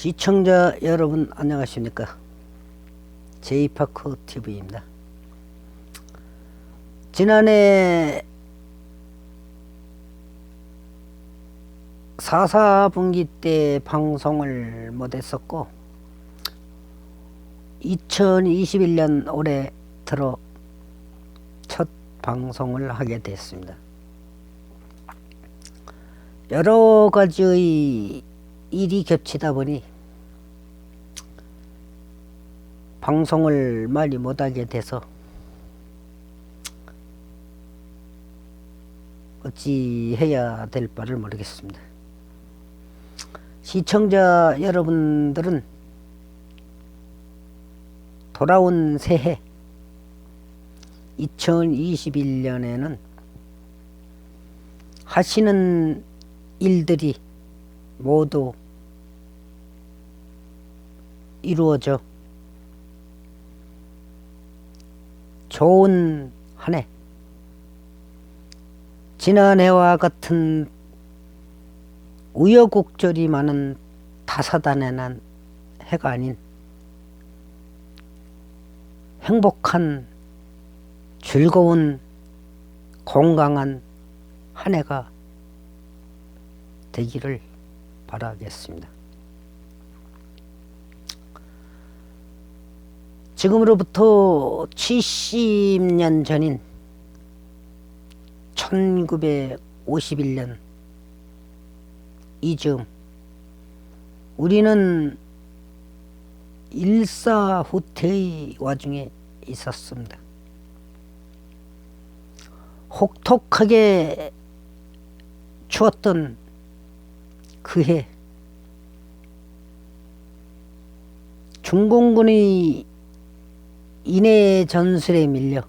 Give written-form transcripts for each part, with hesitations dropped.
시청자 여러분 안녕하십니까. 제이파크 TV입니다. 지난해 4분기 때 방송을 못했었고 2021년 올해 들어 첫 방송을 하게 됐습니다. 여러 가지의 일이 겹치다 보니 방송을 많이 못하게 돼서 어찌 해야 될 바를 모르겠습니다. 시청자 여러분들은 돌아온 새해 2021년에는 하시는 일들이 모두 이루어져 좋은 한 해, 지난해와 같은 우여곡절이 많은 다사다난한 해가 아닌 행복한, 즐거운, 건강한 한 해가 되기를 바라겠습니다. 지금으로부터 70년 전인 1951년 이즈음, 우리는 일사후퇴의 와중에 있었습니다. 혹독하게 추웠던 그 해, 중공군의 인해 전술에 밀려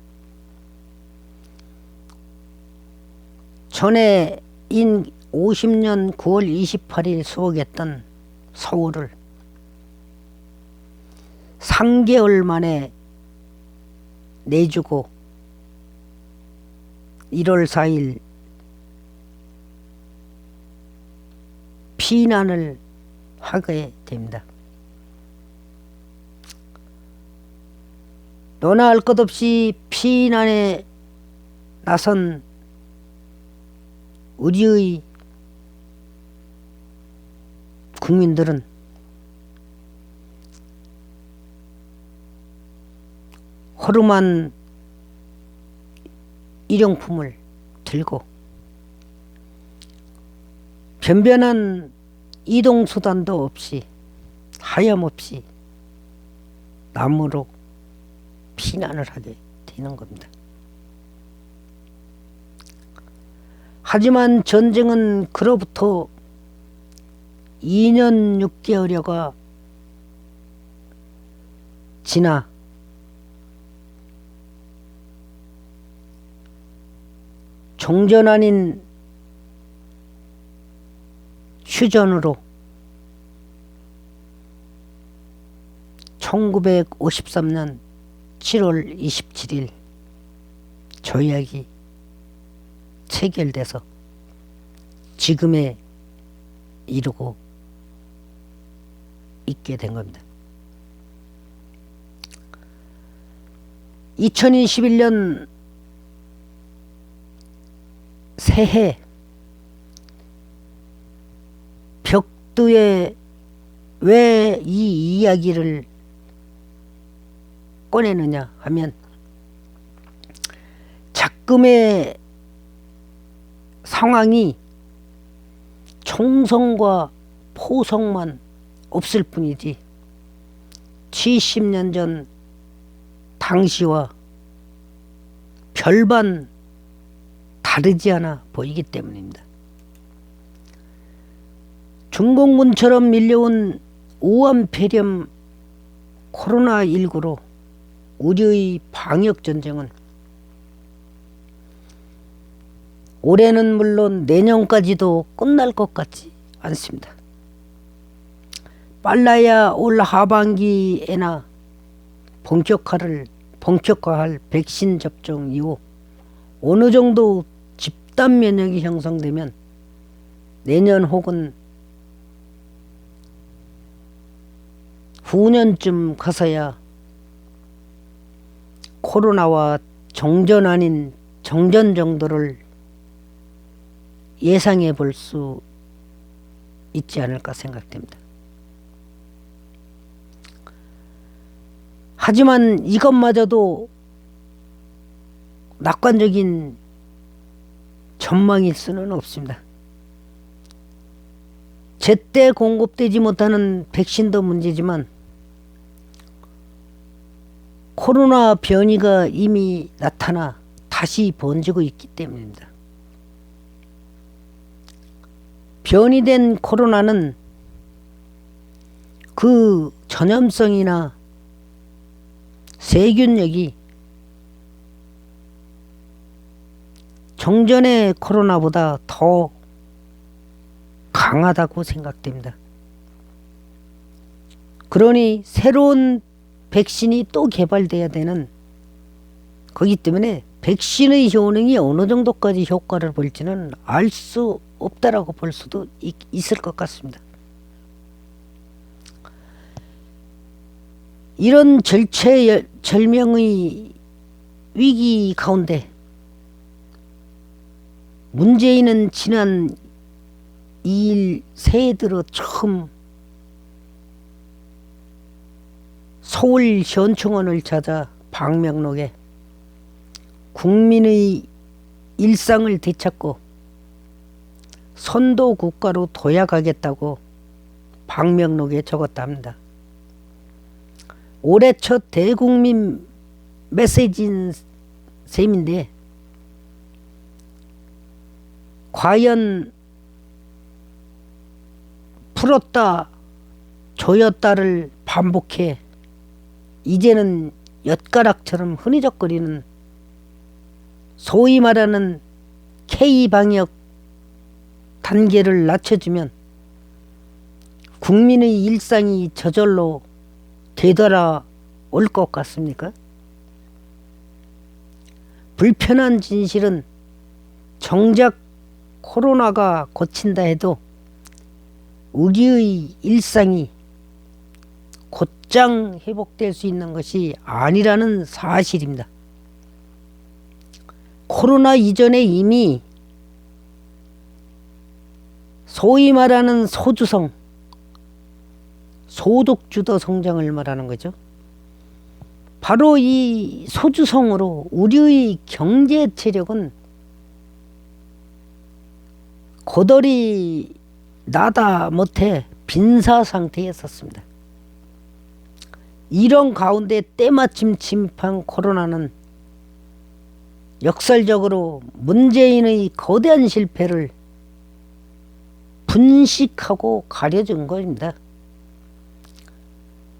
전해 인 50년 9월 28일 수복했던 서울을 3개월 만에 내주고 1월 4일 피난을 하게 됩니다. 너나 할 것 없이 피난에 나선 우리의 국민들은 허름한 일용품을 들고 변변한 이동수단도 없이 하염없이 남으로 피난을 하게 되는 겁니다. 하지만 전쟁은 그로부터 2년 6개월여가 지나 종전 아닌 휴전으로 1953년 7월 27일 조약이 체결돼서 지금에 이르고 있게 된 겁니다. 2021년 새해 벽두에 왜 이 이야기를 꺼내느냐 하면 작금의 상황이 총성과 포성만 없을 뿐이지 70년 전 당시와 별반 다르지 않아 보이기 때문입니다. 중공군처럼 밀려온 우한폐렴 코로나19로 우리의 방역전쟁은 올해는 물론 내년까지도 끝날 것 같지 않습니다. 빨라야 올 하반기에나 본격화할 백신 접종 이후 어느 정도 집단 면역이 형성되면 내년 혹은 후년쯤 가서야 코로나와 정전 아닌 정전 정도를 예상해 볼 수 있지 않을까 생각됩니다. 하지만 이것마저도 낙관적인 전망일 수는 없습니다. 제때 공급되지 못하는 백신도 문제지만 코로나 변이가 이미 나타나 다시 번지고 있기 때문입니다. 변이된 코로나는 그 전염성이나 세균력이 정전의 코로나보다 더 강하다고 생각됩니다. 그러니 새로운 백신이 또 개발돼야 되는 거기 때문에 백신의 효능이 어느 정도까지 효과를 볼지는 알 수 없다라고 볼 수도 있을 것 같습니다. 이런 절체절명의 위기 가운데 문재인은 지난 2일 새해 들어 처음 서울 현충원을 찾아 방명록에 국민의 일상을 되찾고 선도 국가로 도약하겠다고 방명록에 적었다 합니다. 올해 첫 대국민 메시지인 셈인데 과연 풀었다 조였다를 반복해 이제는 엿가락처럼 흐느적거리는 소위 말하는 K방역 단계를 낮춰주면 국민의 일상이 저절로 되돌아올 것 같습니까? 불편한 진실은 정작 코로나가 고친다 해도 우리의 일상이 곧장 회복될 수 있는 것이 아니라는 사실입니다. 코로나 이전에 이미 소위 말하는 소주성, 소득주도 성장을 말하는 거죠. 바로 이 소주성으로 우리의 경제 체력은 고돌이 나다 못해 빈사 상태에 있었습니다. 이런 가운데 때마침 침입한 코로나는 역설적으로 문재인의 거대한 실패를 분식하고 가려준 것입니다.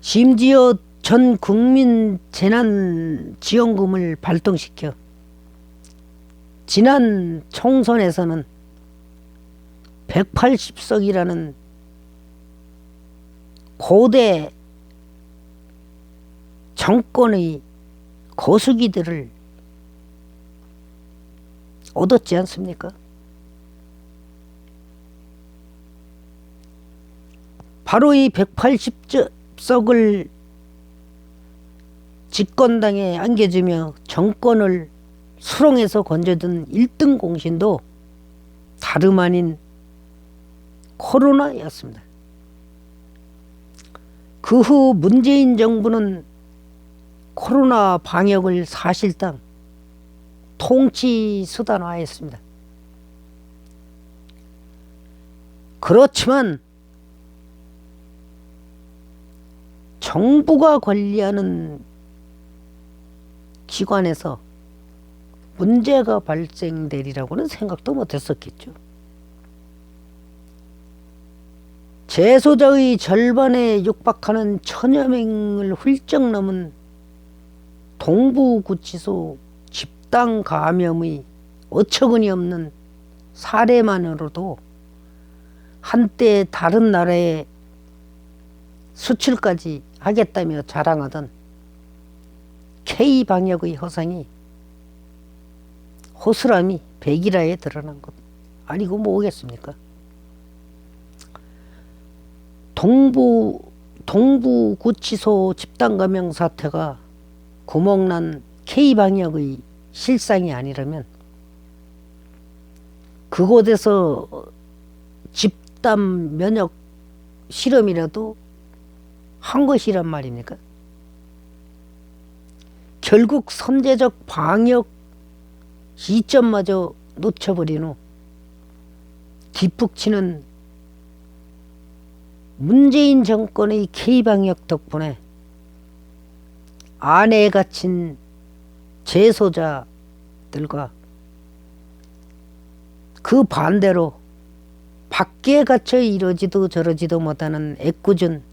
심지어 전 국민 재난지원금을 발동시켜 지난 총선에서는 180석이라는 고대 정권의 거수기들을 얻었지 않습니까? 바로 이 180석을 집권당에 안겨주며 정권을 수렁에서 건져든 1등 공신도 다름 아닌 코로나였습니다. 그 후 문재인 정부는 코로나 방역을 사실상 통치 수단화했습니다. 그렇지만 정부가 관리하는 기관에서 문제가 발생되리라고는 생각도 못했었겠죠. 재소자의 절반에 육박하는 1000여 명을 훌쩍 넘은 동부구치소 집단 감염의 어처구니 없는 사례만으로도 한때 다른 나라에 수출까지 하겠다며 자랑하던 K방역의 허상이 호스람이 백일화에 드러난 것 아니고 뭐겠습니까? 동부 동부구치소 집단감염 사태가 구멍난 K방역의 실상이 아니라면 그곳에서 집단 면역 실험이라도 한 것이란 말입니까? 결국 선제적 방역 시점마저 놓쳐버린 후 뒷북치는 문재인 정권의 K방역 덕분에 안에 갇힌 재소자들과 그 반대로 밖에 갇혀 이러지도 저러지도 못하는 애꿎은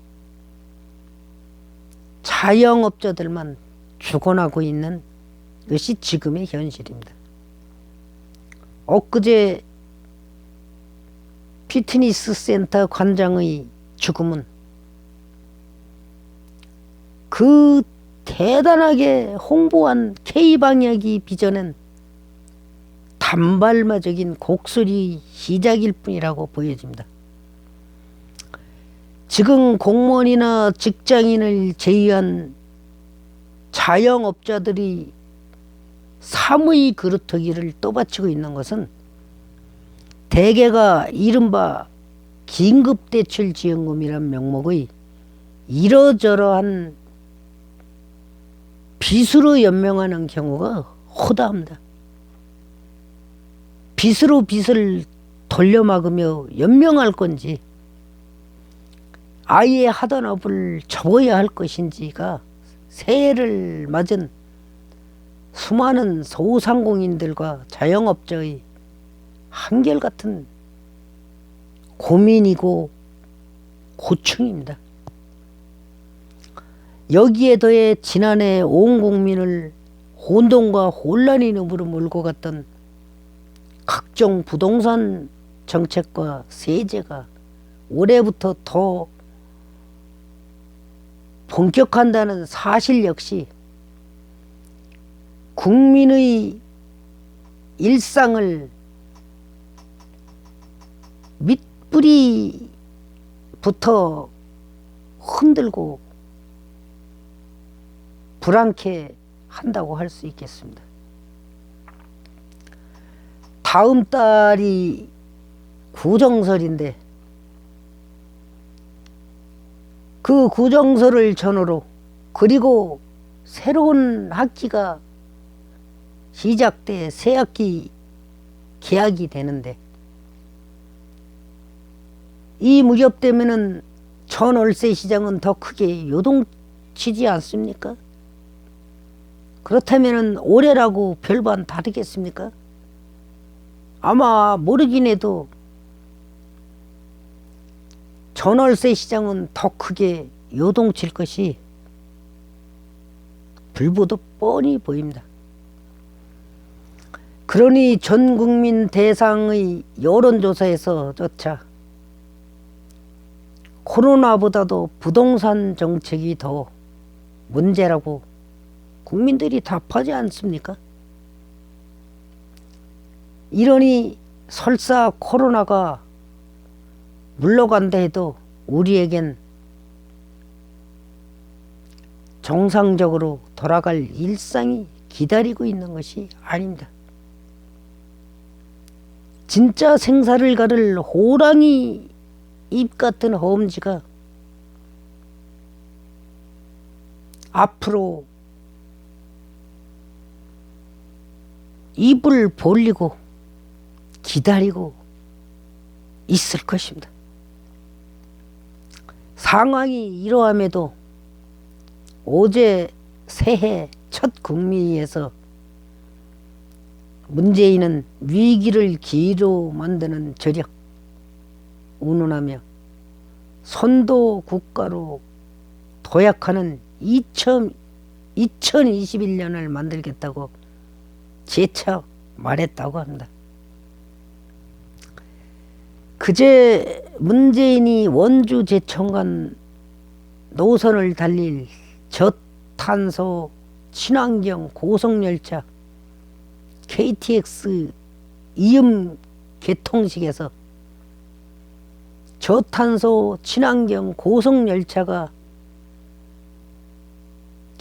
자영업자들만 죽어나고 있는 것이 지금의 현실입니다. 엊그제 피트니스 센터 관장의 죽음은 그 대단하게 홍보한 K방역이 빚어낸 단발마적인 곡소리 시작일 뿐이라고 보여집니다. 지금 공무원이나 직장인을 제외한 자영업자들이 사무의 그루터기를 떠받치고 있는 것은 대개가 이른바 긴급대출지원금이란 명목의 이러저러한 빚으로 연명하는 경우가 허다합니다. 빚으로 빚을 돌려막으며 연명할 건지 아예 하던 업을 접어야 할 것인지가 새해를 맞은 수많은 소상공인들과 자영업자의 한결같은 고민이고 고충입니다. 여기에 더해 지난해 온 국민을 혼돈과 혼란의 늪으로 몰고 갔던 각종 부동산 정책과 세제가 올해부터 더 본격화한다는 사실 역시 국민의 일상을 밑뿌리부터 흔들고 불안케 한다고 할 수 있겠습니다. 다음 달이 구정설인데 그 구정설을 전후로 그리고 새로운 학기가 시작돼 새 학기 개학이 되는데 이 무렵 되면은 전월세 시장은 더 크게 요동치지 않습니까? 그렇다면은 올해라고 별반 다르겠습니까? 아마 모르긴 해도 전월세 시장은 더 크게 요동칠 것이 불보듯 뻔히 보입니다. 그러니 전 국민 대상의 여론조사에서조차 코로나보다도 부동산 정책이 더 문제라고 국민들이 답하지 않습니까? 이러니 설사 코로나가 물러간다 해도 우리에겐 정상적으로 돌아갈 일상이 기다리고 있는 것이 아닙니다. 진짜 생사를 가를 호랑이 입 같은 허음지가 앞으로 입을 벌리고 기다리고 있을 것입니다. 상황이 이러함에도 어제 새해 첫 국미에서 문재인은 위기를 기회로 만드는 저력 운운하며 선도 국가로 도약하는 2021년을 만들겠다고 재차 말했다고 합니다. 그제 문재인이 원주 제천간 노선을 달릴 저탄소 친환경 고속열차 KTX 이음 개통식에서 저탄소 친환경 고속열차가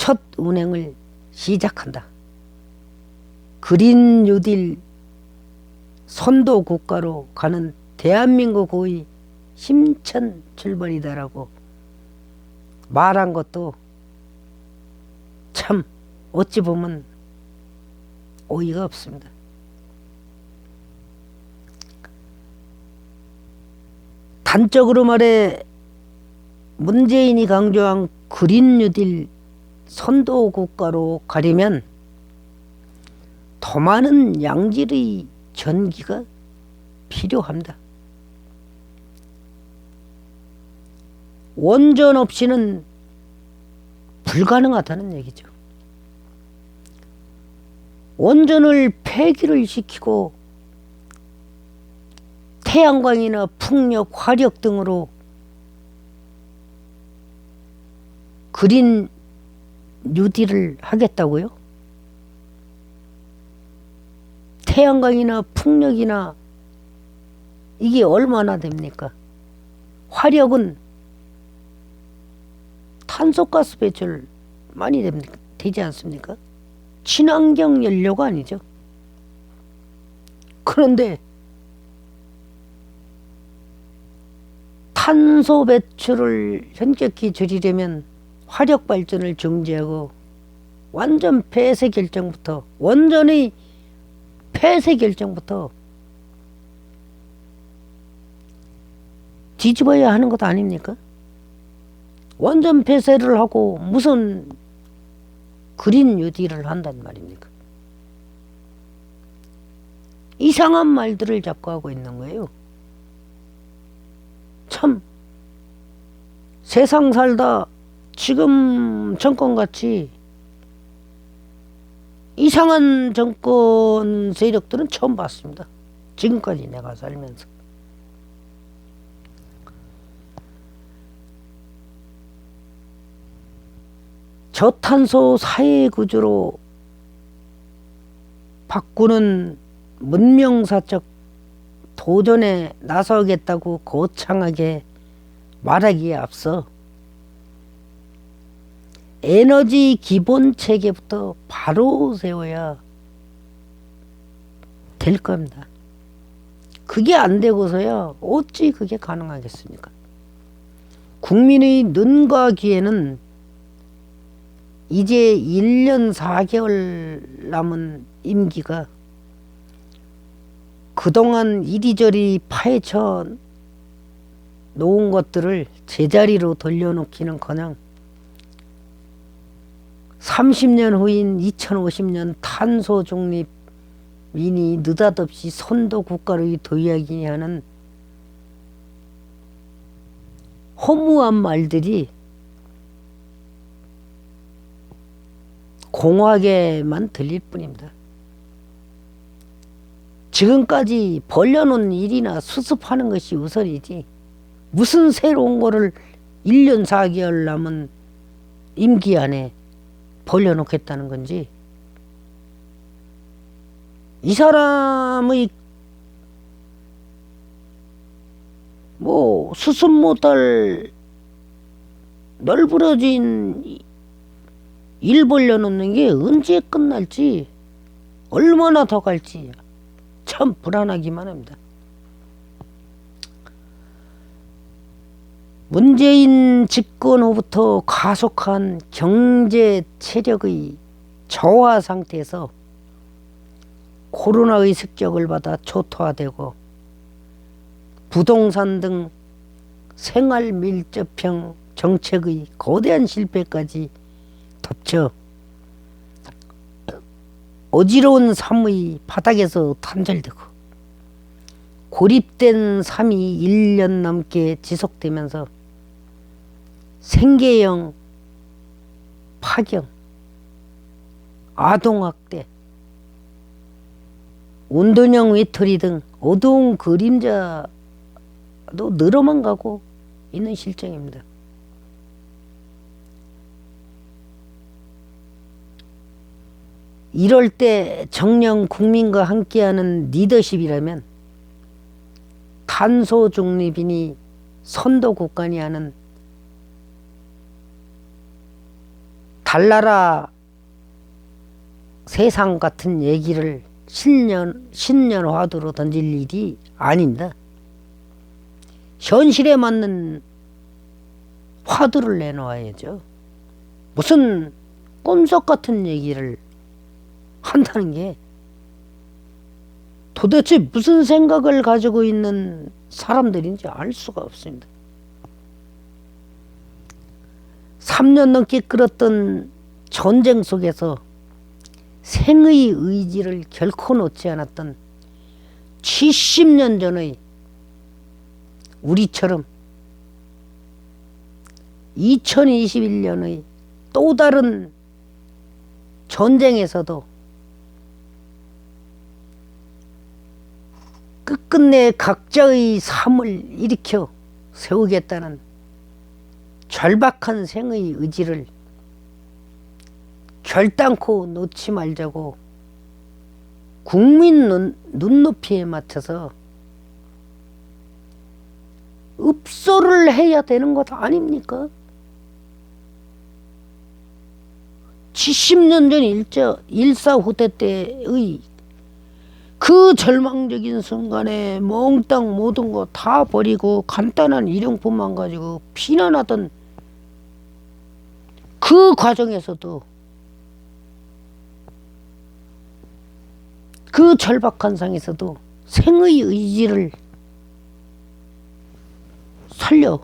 첫 운행을 시작한다. 그린 뉴딜 선도 국가로 가는 대한민국의 힘찬 출발이다라고 말한 것도 참 어찌 보면 어이가 없습니다. 단적으로 말해 문재인이 강조한 그린 뉴딜 선도 국가로 가려면 더 많은 양질의 전기가 필요합니다. 원전 없이는 불가능하다는 얘기죠. 원전을 폐기를 시키고 태양광이나 풍력, 화력 등으로 그린 뉴딜을 하겠다고요? 태양광이나 풍력이나 이게 얼마나 됩니까? 화력은 탄소가스 배출 많이 되지 않습니까? 친환경 연료가 아니죠. 그런데 탄소 배출을 현격히 줄이려면 화력 발전을 중지하고 완전 폐쇄 결정부터, 원전의 폐쇄 결정부터 뒤집어야 하는 것 아닙니까? 원전 폐쇄를 하고 무슨 그린 뉴딜을 한단 말입니까? 이상한 말들을 자꾸 하고 있는 거예요. 참 세상 살다 지금 정권같이 이상한 정권 세력들은 처음 봤습니다. 지금까지 내가 살면서. 저탄소 사회구조로 바꾸는 문명사적 도전에 나서겠다고 거창하게 말하기에 앞서 에너지 기본 체계부터 바로 세워야 될 겁니다. 그게 안 되고서야 어찌 그게 가능하겠습니까? 국민의 눈과 귀에는 이제 1년 4개월 남은 임기가 그동안 이리저리 파헤쳐 놓은 것들을 제자리로 돌려놓기는커녕 30년 후인 2050년 탄소 중립 민이 느닷없이 선도 국가로 도약이니 하는 허무한 말들이 공허하게만 들릴 뿐입니다. 지금까지 벌려놓은 일이나 수습하는 것이 우선이지 무슨 새로운 거를 1년 4개월 남은 임기 안에 벌려놓겠다는 건지, 이 사람의 수습 못할 널브러진 일 벌려놓는 게 언제 끝날지, 얼마나 더 갈지 참 불안하기만 합니다. 문재인 집권 후부터 가속한 경제 체력의 저하 상태에서 코로나의 습격을 받아 초토화되고 부동산 등 생활 밀접형 정책의 거대한 실패까지 덮쳐 어지러운 삶의 바닥에서 단절되고 고립된 삶이 1년 넘게 지속되면서 생계형 파경, 아동학대, 운동형 외톨이 등 어두운 그림자도 늘어만 가고 있는 실정입니다. 이럴 때 정녕 국민과 함께하는 리더십이라면 탄소 중립이니 선도 국가니 하는 달나라 세상 같은 얘기를 신년 화두로 던질 일이 아닙니다. 현실에 맞는 화두를 내놓아야죠. 무슨 꿈속 같은 얘기를 한다는 게 도대체 무슨 생각을 가지고 있는 사람들인지 알 수가 없습니다. 3년 넘게 끌었던 전쟁 속에서 생의 의지를 결코 놓지 않았던 70년 전의 우리처럼 2021년의 또 다른 전쟁에서도 끝끝내 각자의 삶을 일으켜 세우겠다는 절박한 생의 의지를 결단코 놓지 말자고 국민 눈높이에 맞춰서 읍소를 해야 되는 것 아닙니까? 70년 전 일사 후퇴 때의 그 절망적인 순간에 몽땅 모든 거 다 버리고 간단한 일용품만 가지고 피난하던 그 과정에서도 그 절박한 상에서도 생의 의지를 살려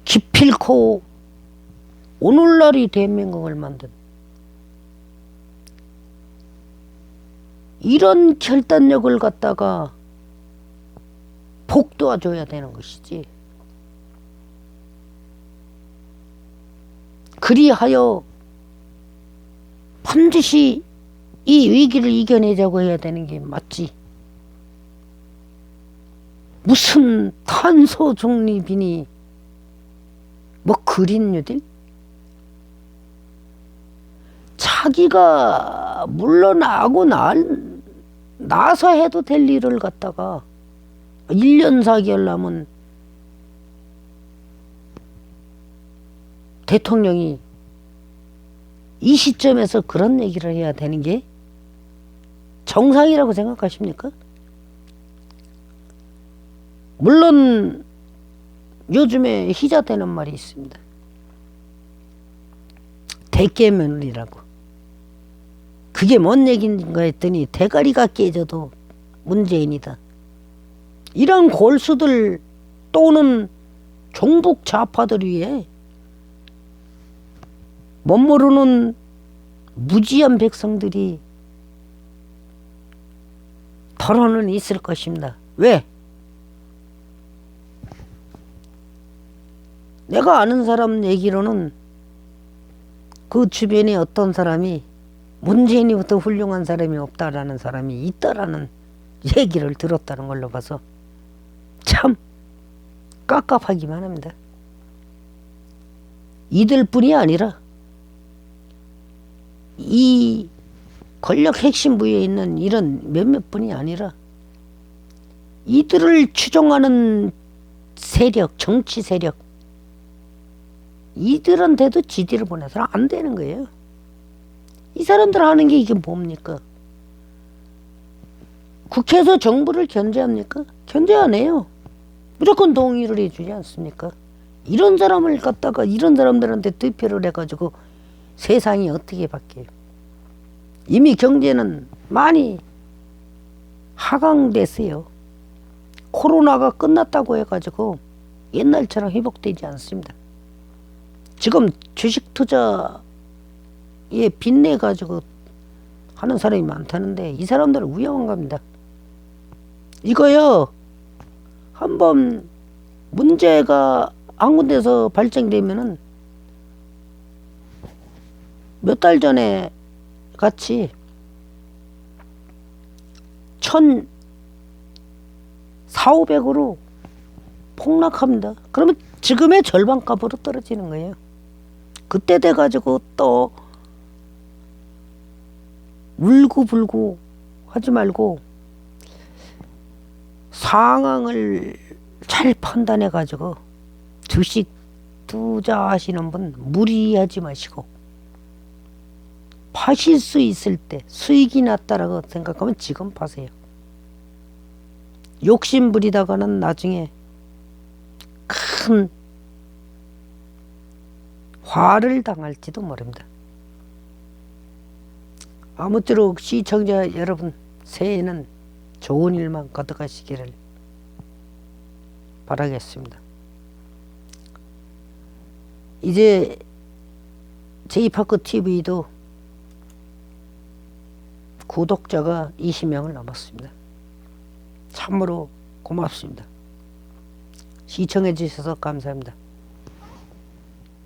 기필코 오늘날의 대한민국을 만든 이런 결단력을 갖다가 복도와줘야 되는 것이지. 그리하여 반드시 이 위기를 이겨내자고 해야 되는 게 맞지. 무슨 탄소 중립이니 뭐 그린 뉴딜? 자기가 물러나고 나서 해도 될 일을 갖다가 1년 4개월 남은 대통령이 이 시점에서 그런 얘기를 해야 되는 게 정상이라고 생각하십니까? 물론 요즘에 희자되는 말이 있습니다. 대깨면이라고. 그게 뭔 얘기인가 했더니 대가리가 깨져도 문재인이다. 이런 골수들 또는 종북 좌파들 위에 못 모르는 무지한 백성들이 덜어는 있을 것입니다. 왜? 내가 아는 사람 얘기로는 그 주변에 어떤 사람이 문재인이부터 훌륭한 사람이 없다라는 사람이 있다라는 얘기를 들었다는 걸로 봐서 참 깝깝하기만 합니다. 이들뿐이 아니라 이 권력 핵심 부에 있는 이런 몇몇 분이 아니라 이들을 추종하는 세력, 정치 세력, 이들한테도 지지를 보내서는 안 되는 거예요. 이 사람들 하는 게 이게 뭡니까? 국회에서 정부를 견제합니까? 견제 안 해요. 무조건 동의를 해주지 않습니까? 이런 사람을 갖다가 이런 사람들한테 투표를 해가지고 세상이 어떻게 바뀌어요? 이미 경제는 많이 하강됐어요. 코로나가 끝났다고 해가지고 옛날처럼 회복되지 않습니다. 지금 주식 투자에 빚내가지고 하는 사람이 많다는데 이 사람들은 위험한 겁니다. 이거요, 한번 문제가 한 군데서 발생되면은 몇 달 전에 같이 1,400~500으로 폭락합니다. 그러면 지금의 절반값으로 떨어지는 거예요. 그때 돼가지고 또 울고불고 하지 말고 상황을 잘 판단해가지고 주식 투자하시는 분 무리하지 마시고 파실 수 있을 때 수익이 났다라고 생각하면 지금 파세요. 욕심 부리다가는 나중에 큰 화를 당할지도 모릅니다. 아무쪼록 시청자 여러분 새해에는 좋은 일만 거둬가시기를 바라겠습니다. 이제 제이파크TV도 구독자가 20명을 넘었습니다. 참으로 고맙습니다. 시청해 주셔서 감사합니다.